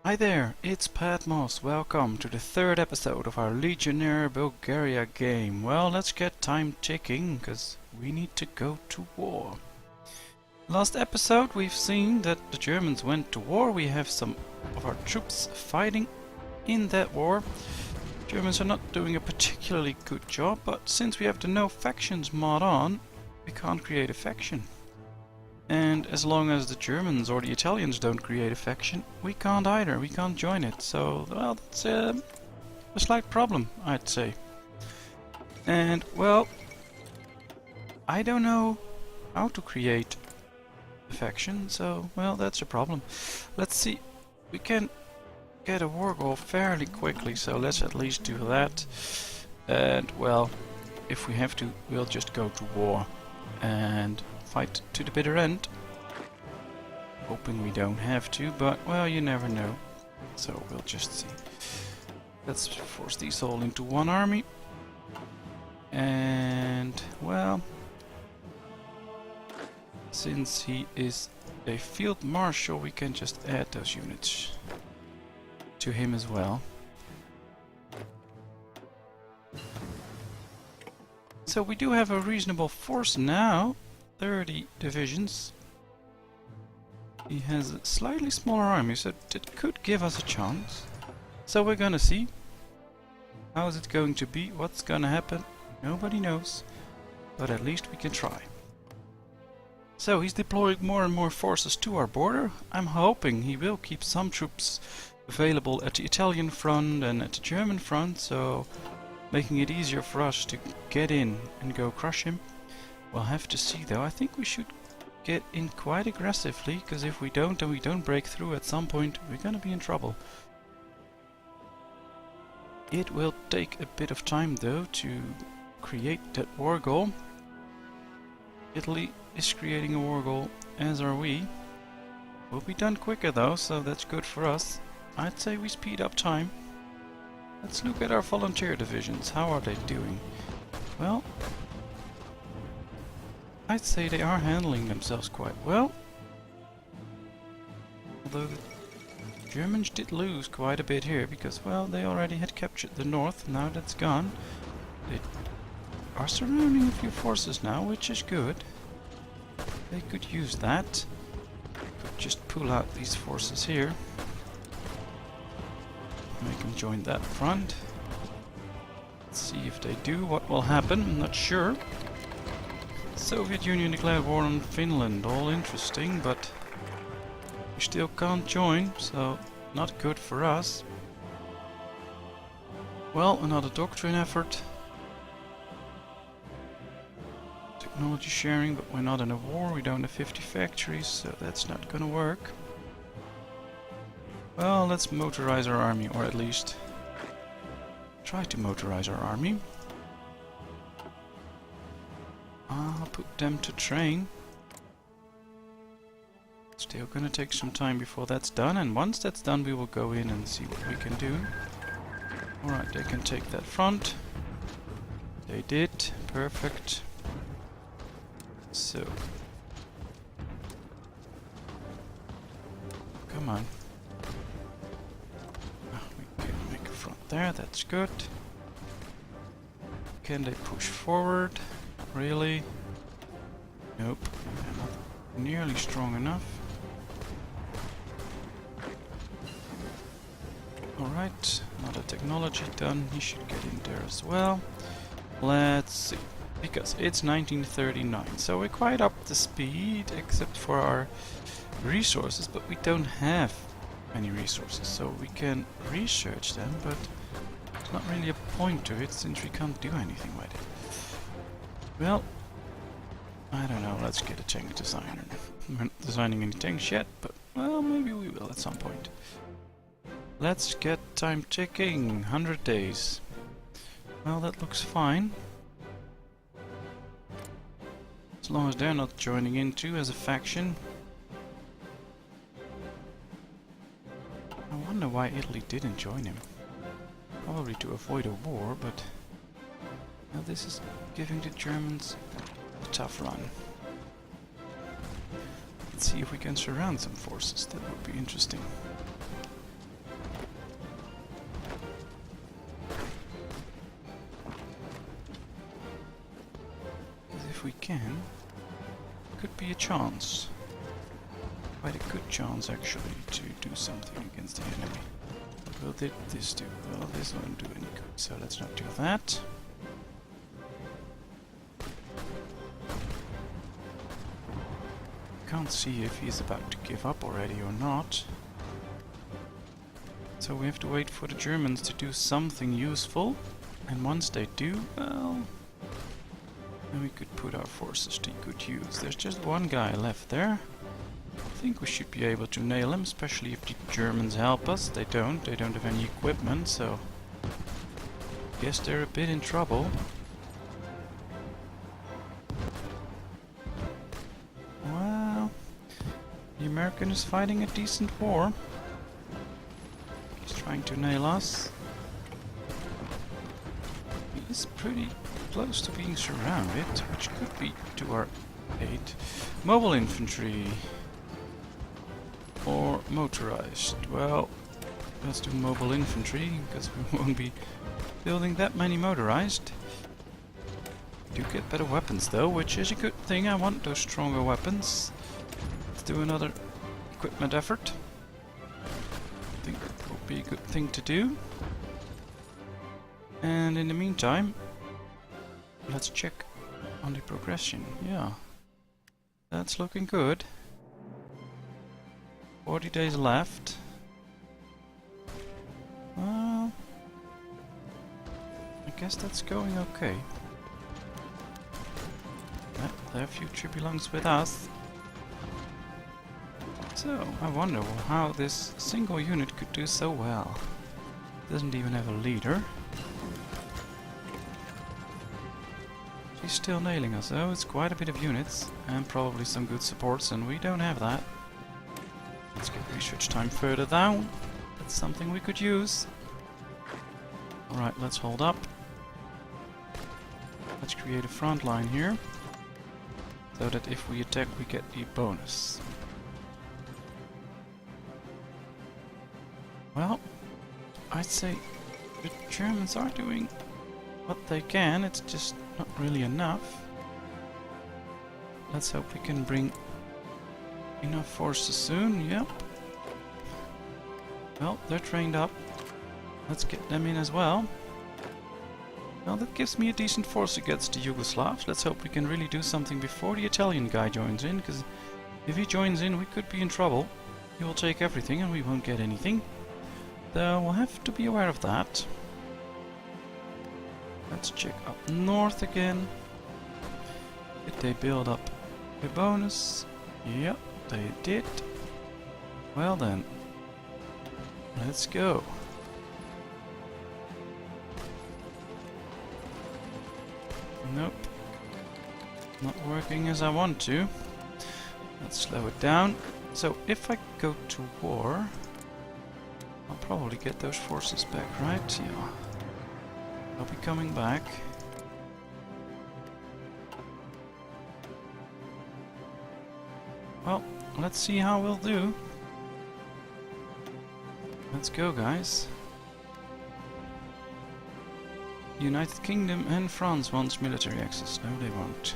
Hi there, it's Patmos. Welcome to the third episode of our Legionnaire Bulgaria game. Well, let's get time ticking, because we need to go to war. Last episode we've seen that the Germans went to war. We have some of our troops fighting in that war. Germans are not doing a particularly good job, but since we have the no factions mod on, we can't create a faction. And as long as the Germans or the Italians don't create a faction, we can't either, we can't join it. So, well, that's a slight problem, I'd say. And, well, I don't know how to create a faction, so, well, that's a problem. Let's see, we can get a war goal fairly quickly, so let's at least do that. And, well, if we have to, we'll just go to war and fight to the bitter end. Hoping we don't have to, but well, you never know. So we'll just see. Let's force these all into one army. And well, since he is a field marshal, we can just add those units to him as well. So we do have a reasonable force now. 30 divisions. He has a slightly smaller army, so it could give us a chance. So we're gonna see. How is it going to be? What's gonna happen? Nobody knows. But at least we can try. So he's deployed more and more forces to our border. I'm hoping he will keep some troops available at the Italian front and at the German front, so making it easier for us to get in and go crush him. We'll have to see though. I think we should get in quite aggressively, because if we don't and we don't break through at some point, we're gonna be in trouble. It will take a bit of time though to create that war goal. Italy is creating a war goal, as are we. Will be done quicker though, so that's good for us. I'd say we speed up time. Let's look at our volunteer divisions. How are they doing? Well, I'd say they are handling themselves quite well. Although the Germans did lose quite a bit here because, well, they already had captured the north. Now that's gone. They are surrounding a few forces now, which is good. They could use that. Could just pull out these forces here. Make them join that front. Let's see if they do. What will happen? I'm not sure. Soviet Union declared war on Finland. All interesting, but we still can't join, so not good for us. Well, another doctrine effort. Technology sharing, but we're not in a war. We don't have 50 factories, so that's not gonna work. Well, let's motorize our army, or at least try to motorize our army. I'll put them to train. Still gonna take some time before that's done, and once that's done we will go in and see what we can do. Alright, they can take that front. They did. Perfect. So. Come on. Oh, we can make a front there, that's good. Can they push forward? Really? Nope. They're not nearly strong enough. Alright, another technology done. He should get in there as well. Let's see. Because it's 1939, so we're quite up to speed, except for our resources, but we don't have any resources, so we can research them, but there's not really a point to it since we can't do anything with it. Well, I don't know, let's get a tank designer. We're not designing any tanks yet, but well, maybe we will at some point. Let's get time ticking, 100 days. Well, that looks fine. As long as they're not joining in too as a faction. I wonder why Italy didn't join him. Probably to avoid a war, but now this is giving the Germans a tough run. Let's see if we can surround some forces. That would be interesting. if we can, could be a chance. Quite a good chance actually to do something against the enemy. What will this do? Well, this won't do any good, so let's not do that. Can't see if he's about to give up already or not. So we have to wait for the Germans to do something useful. And once they do, well, then we could put our forces to good use. There's just one guy left there. I think we should be able to nail him, especially if the Germans help us. They don't have any equipment, so I guess they're a bit in trouble. Well, the American is fighting a decent war. He's trying to nail us. He is pretty close to being surrounded, which could be to our aid. Mobile infantry. Or motorized. Well, let's do mobile infantry, because we won't be building that many motorized. We do get better weapons though, which is a good thing. I want those stronger weapons. Let's do another equipment effort. I think that will be a good thing to do. And in the meantime, let's check on the progression. Yeah, that's looking good. 40 days left. Well, I guess that's going okay. Yeah, their future belongs with us. So, I wonder how this single unit could do so well. Doesn't even have a leader. She's still nailing us though. It's quite a bit of units and probably some good supports, and we don't have that. Let's get research time further down. That's something we could use. Alright, let's hold up. Let's create a front line here, so that if we attack we get the bonus. Well, I'd say the Germans are doing what they can, it's just not really enough. Let's hope we can bring enough forces soon. Yep. Well, they're trained up. Let's get them in as well. Well, that gives me a decent force against the Yugoslavs. Let's hope we can really do something before the Italian guy joins in, because if he joins in we could be in trouble. He will take everything and we won't get anything. So we'll have to be aware of that. Let's check up north again. Did they build up a bonus? Yep. They did. Well then, let's go. Nope. Not working as I want to. Let's slow it down. So if I go to war, I'll probably get those forces back, right? Yeah. I'll be coming back. Well, let's see how we'll do. Let's go, guys. United Kingdom and France wants military access. No, they won't.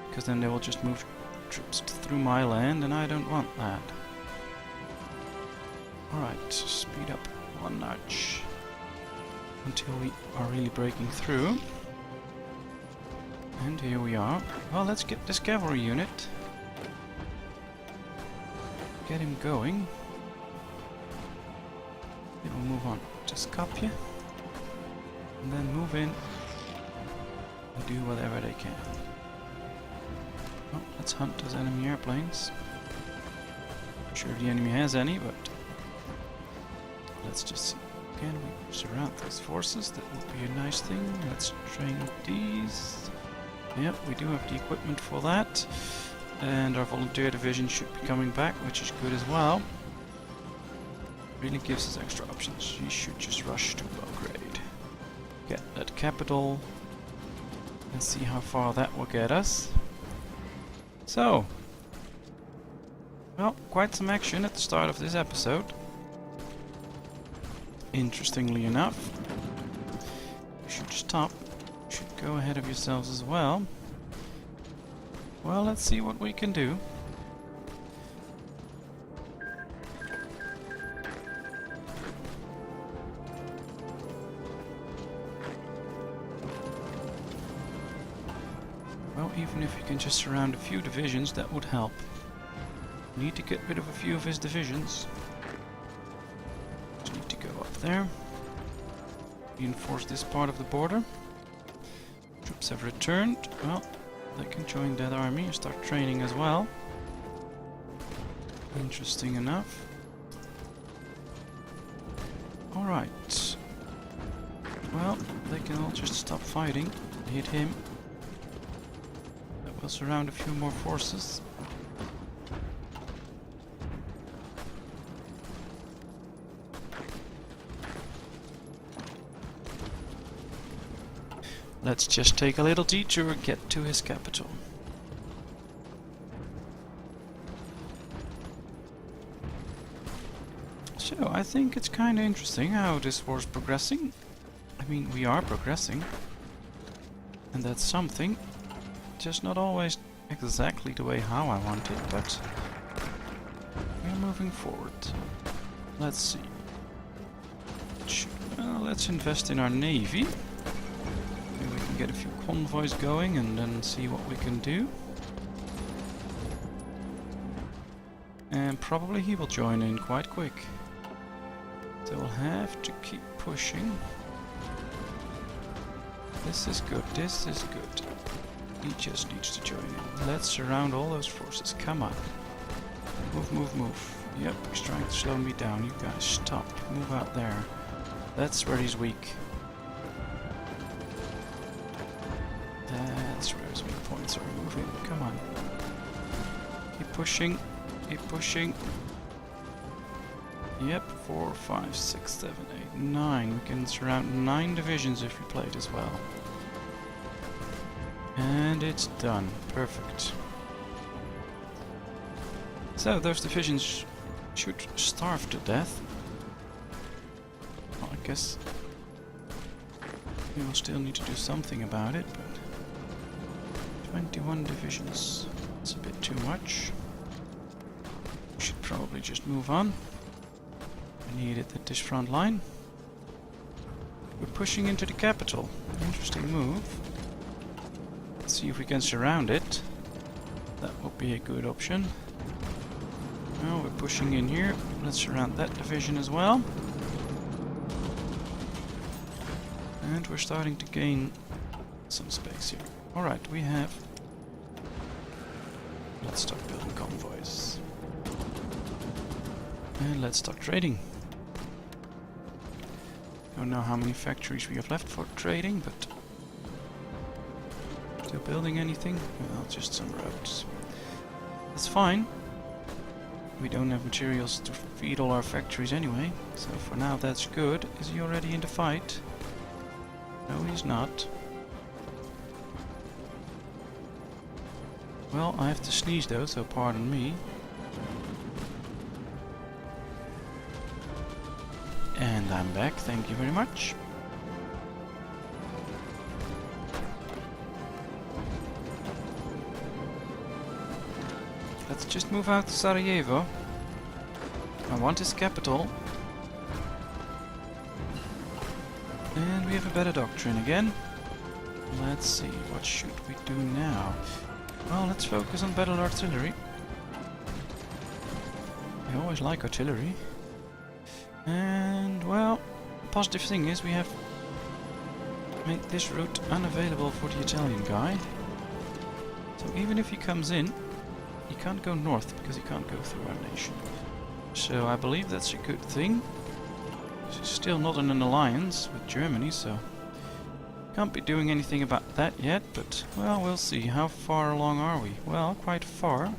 Because then they will just move troops through my land, and I don't want that. Alright, speed up one notch. Until we are really breaking through. And here we are. Well, let's get this cavalry unit. Get him going. Then we'll move on to Skopje. And then move in and do whatever they can. Well, let's hunt those enemy airplanes. Not sure the enemy has any, but let's just see. Again, we surround those forces. That would be a nice thing. Let's train these. Yep, we do have the equipment for that. And our volunteer division should be coming back, which is good as well. Really gives us extra options. She should just rush to Belgrade. Get that capital. And see how far that will get us. So, well, quite some action at the start of this episode. Interestingly enough, you should stop. You should go ahead of yourselves as well. Well, let's see what we can do. Well, even if we can just surround a few divisions, that would help. Need to get rid of a few of his divisions. Just need to go up there. Reinforce this part of the border. Troops have returned. Well, they can join that army and start training as well. Interesting enough. Alright. Well, they can all just stop fighting. Hit him. That will surround a few more forces. Let's just take a little detour and get to his capital. So, I think it's kind of interesting how this war's progressing. I mean, we are progressing. And that's something. Just not always exactly the way how I want it, but we're moving forward. Let's see. Well, let's invest in our navy. Maybe we can get a few convoys going and then see what we can do. And probably he will join in quite quick. So we'll have to keep pushing. This is good, this is good. He just needs to join in. Let's surround all those forces, come on. Move, move, move. Yep, he's trying to slow me down. You guys, stop. Move out there. That's where he's weak. That's where his weak points are. Moving. Come on. Keep pushing. Keep pushing. Yep, 4, 5, 6, 7, 8, 9. We can surround 9 divisions if we play it as well. And it's done. Perfect. So those divisions should starve to death. Well, I guess we will still need to do something about it, but 21 divisions. That's a bit too much. We should probably just move on. We need it at this front line. We're pushing into the capital. Interesting move. Let's see if we can surround it. That would be a good option. Well, we're pushing in here. Let's surround that division as well. And we're starting to gain some space here. Alright, we have... Let's start building convoys. And let's start trading. Don't know how many factories we have left for trading, but... Still building anything? Well, just some roads. That's fine. We don't have materials to feed all our factories anyway, so for now that's good. Is he already in the fight? No, he's not. Well, I have to sneeze though, so pardon me. And I'm back, thank you very much. Let's just move out to Sarajevo. I want his capital. And we have a better doctrine again. Let's see, what should we do now? Well, let's focus on battle artillery. I always like artillery. And, well, the positive thing is we have made this route unavailable for the Italian guy. So even if he comes in, he can't go north because he can't go through our nation. So I believe that's a good thing. He's still not in an alliance with Germany, so can't be doing anything about that yet, but well, we'll see. How far along are we? Well, quite far.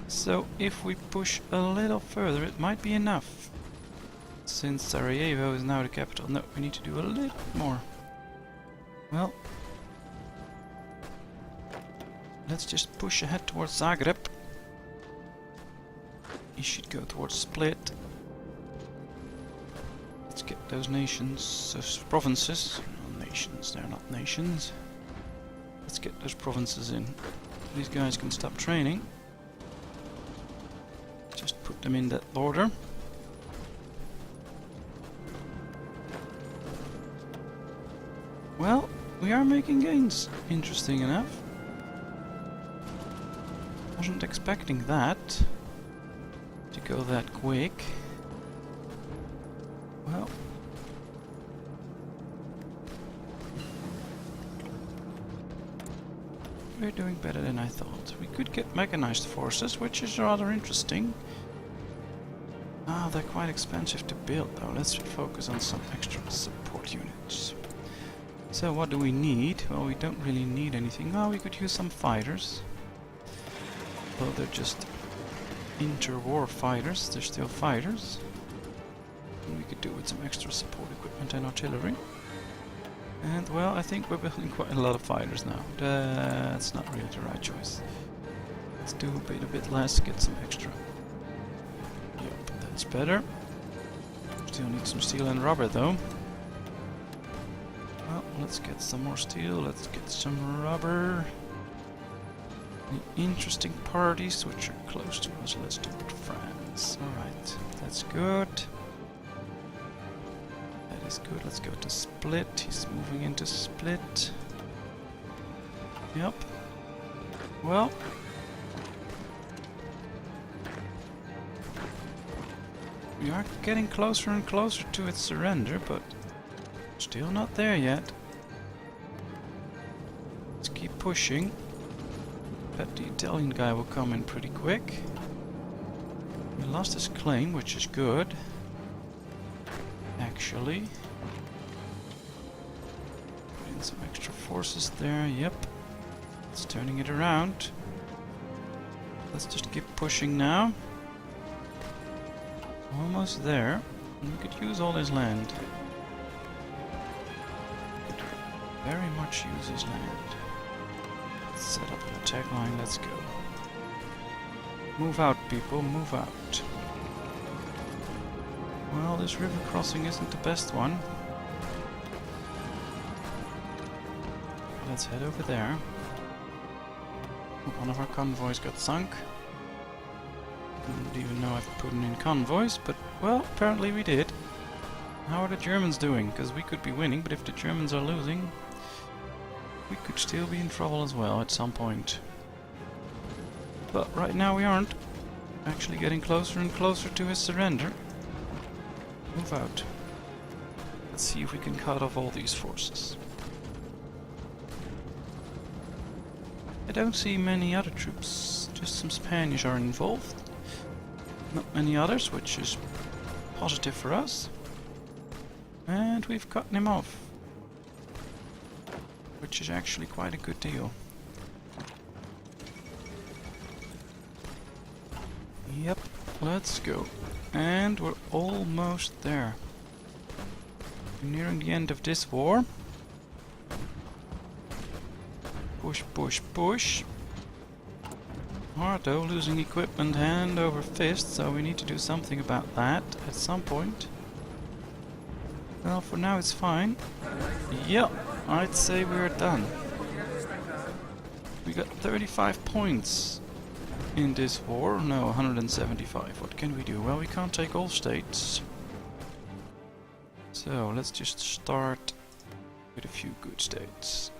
So if we push a little further, it might be enough. Since Sarajevo is now the capital. No, we need to do a little more. Well, let's just push ahead towards Zagreb. He should go towards Split. Let's get those nations, those provinces. Nations, they're not nations. Let's get those provinces in. These guys can stop training. Just put them in that order. Well, we are making gains, interesting enough. Wasn't expecting that to go that quick. Well, we're doing better than I thought. We could get mechanized forces, which is rather interesting. Ah, they're quite expensive to build though. Let's focus on some extra support units. So what do we need? Well, we don't really need anything. Oh, we could use some fighters. Well, they're just interwar fighters. They're still fighters. And we could do with some extra support equipment and artillery. And, well, I think we're building quite a lot of fighters now. That's not really the right choice. Let's do a bit less, get some extra. Yep, that's better. Still need some steel and rubber, though. Well, let's get some more steel, let's get some rubber. Any interesting parties which are close to us? Let's do it France. Alright, that's good. That is good. Let's go to Split. He's moving into Split. Yep. Well. We are getting closer and closer to its surrender, but still not there yet. Let's keep pushing. Bet the Italian guy will come in pretty quick. He lost his claim, which is good. Actually. Put in some extra forces there, yep. It's turning it around. Let's just keep pushing now. Almost there. And we could use all his land. Could very much use his land. Let's set up an attack line, let's go. Move out, people, move out. Well, this river crossing isn't the best one. Let's head over there. One of our convoys got sunk. Didn't even know I've put in convoys, but, well, apparently we did. How are the Germans doing? Because we could be winning, but if the Germans are losing, we could still be in trouble as well at some point. But right now we aren't. Actually getting closer and closer to his surrender. Move out. Let's see if we can cut off all these forces. I don't see many other troops. Just some Spanish are involved. Not many others, which is positive for us. And we've cut him off. Which is actually quite a good deal. Yep, let's go. And we're almost there. We're nearing the end of this war. Push, push, push. Hard though, losing equipment hand over fist, so we need to do something about that at some point. Well, for now it's fine. Yep, I'd say we're done. We got 35 points in this war. No, 175. What can we do? Well, we can't take all states. So, let's just start with a few good states.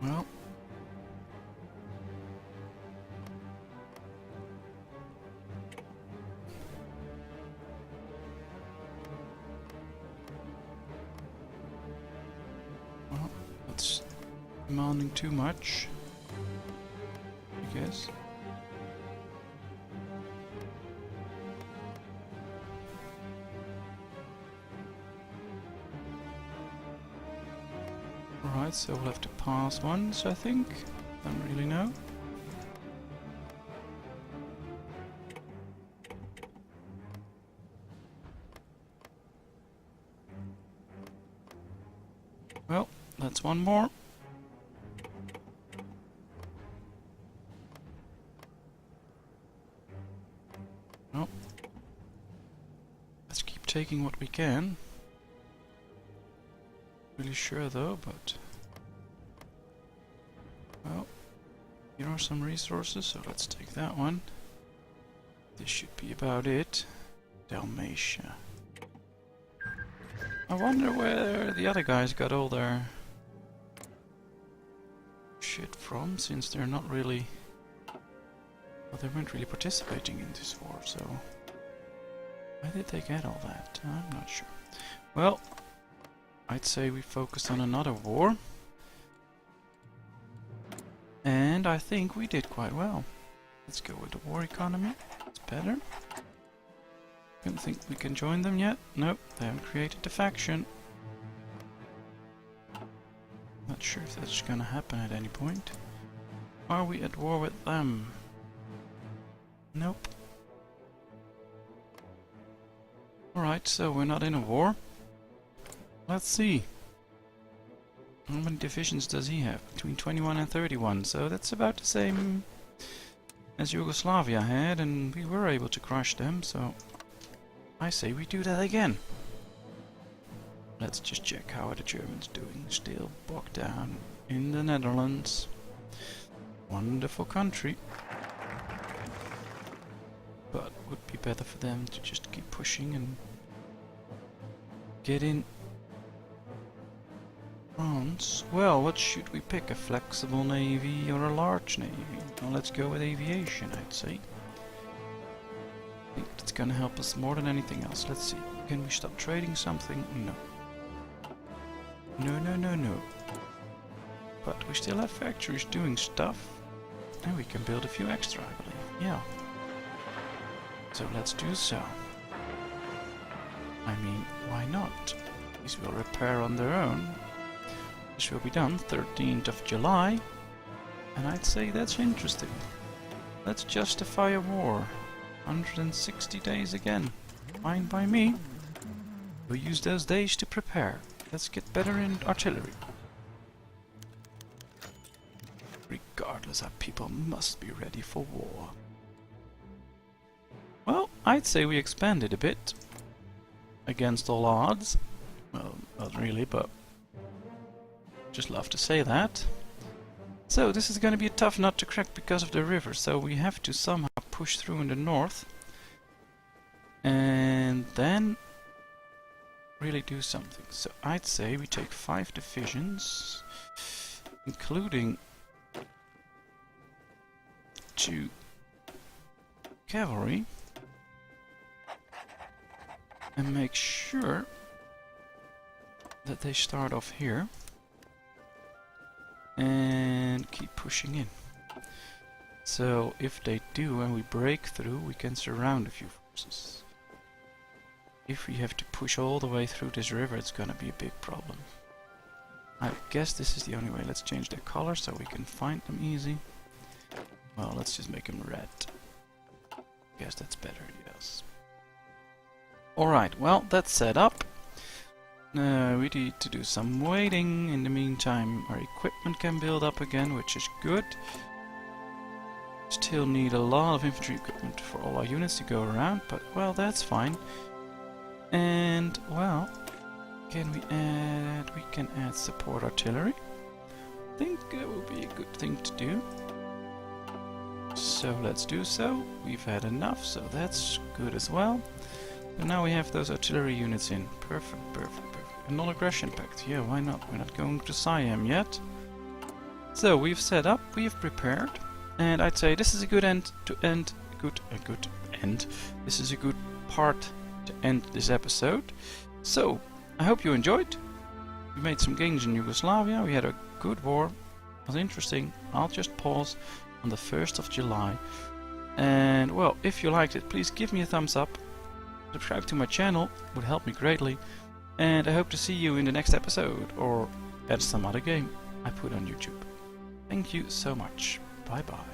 Well, that's demanding too much, I guess. Alright, so we'll have to pass once, I think. Don't really know. Well, that's one more. Well, let's keep taking what we can. Really sure though, but well, here are some resources, so let's take that one. This should be about it. Dalmatia. I wonder where the other guys got all their shit from, since they're not really... well, they weren't really participating in this war, so... where did they get all that? I'm not sure. Well, I'd say we focused on another war. And I think we did quite well. Let's go with the war economy. It's better. Don't think we can join them yet. Nope, they haven't created a faction. Not sure if that's gonna happen at any point. Are we at war with them? Nope. Alright, so we're not in a war. Let's see. How many divisions does he have? Between 21 and 31, so that's about the same as Yugoslavia had, and we were able to crush them, so I say we do that again. Let's just check how are the Germans doing. Still bogged down in the Netherlands. Wonderful country. But would be better for them to just keep pushing and get in. France. Well, what should we pick? A flexible navy or a large navy? Well, let's go with aviation, I'd say. I think that's gonna help us more than anything else. Let's see. Can we stop trading something? No. No, no, no, no. But we still have factories doing stuff. And we can build a few extra, I believe. Yeah. So let's do so. I mean, why not? These will repair on their own. This will be done 13th of July. And I'd say that's interesting. Let's justify a war. 160 days again. Fine by me. We'll use those days to prepare. Let's get better in artillery. Regardless, our people must be ready for war. Well, I'd say we expanded a bit. Against all odds. Well, not really, but just love to say that. So this is going to be a tough nut to crack because of the river, so we have to somehow push through in the north. And then really do something. So I'd say we take 5 divisions, including 2 cavalry, and make sure that they start off here and keep pushing in. So if they do and we break through, we can surround a few forces. If we have to push all the way through this river, it's gonna be a big problem. I guess this is the only way. Let's change their color so we can find them easy. Well, let's just make them red. Guess that's better, yes. Alright, well, that's set up. We need to do some waiting. In the meantime, our equipment can build up again, which is good. Still need a lot of infantry equipment for all our units to go around, but well, that's fine. And well, can we add? We can add support artillery. I think it will be a good thing to do. So let's do so. We've had enough, so that's good as well. And now we have those artillery units in. Perfect, perfect, perfect. A non-aggression pact. Yeah, why not? We're not going to Siam yet. So we've set up, we've prepared, and I'd say this is a good end to end. A good end. This is a good part to end this episode. So I hope you enjoyed. We made some gains in Yugoslavia. We had a good war. It was interesting. I'll just pause on the 1st of July. And well, if you liked it, please give me a thumbs up. Subscribe to my channel, would help me greatly. And I hope to see you in the next episode or at some other game I put on YouTube. Thank you so much. Bye bye.